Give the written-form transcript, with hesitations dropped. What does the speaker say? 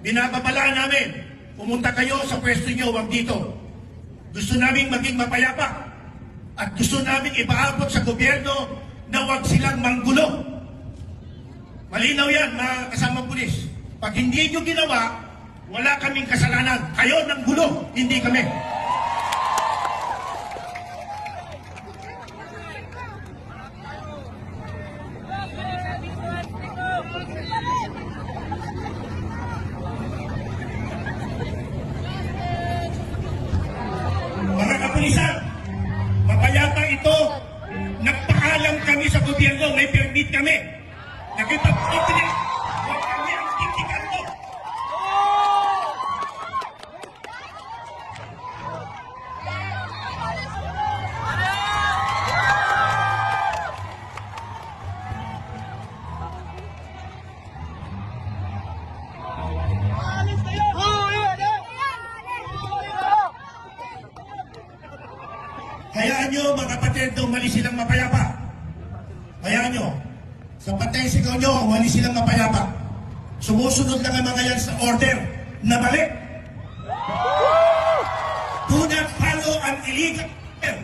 Binababalaan namin, pumunta kayo sa pwesto nyo, wag dito. Gusto namin maging mapayapa. At gusto namin ipaabot sa gobyerno na wag silang manggulo. Malinaw yan, mga kasamang pulis. Pag hindi nyo ginawa, wala kaming kasalanan. Kayo ng gulo, hindi kami. Mga kapulisan, mapayapa ito. Nagpaalam kami sa gobyerno, may permit kami. Nakipag-operate. Huwag kami ang titikan mo. Hayaan nyo, mga kapatid, umalis silang mapayapa. Hayaan nyo. Sa patay sigaw nyo, umalis silang mapayapa. Sumusunod lang ang mga yan sa order na mali. Do not follow an illegal order.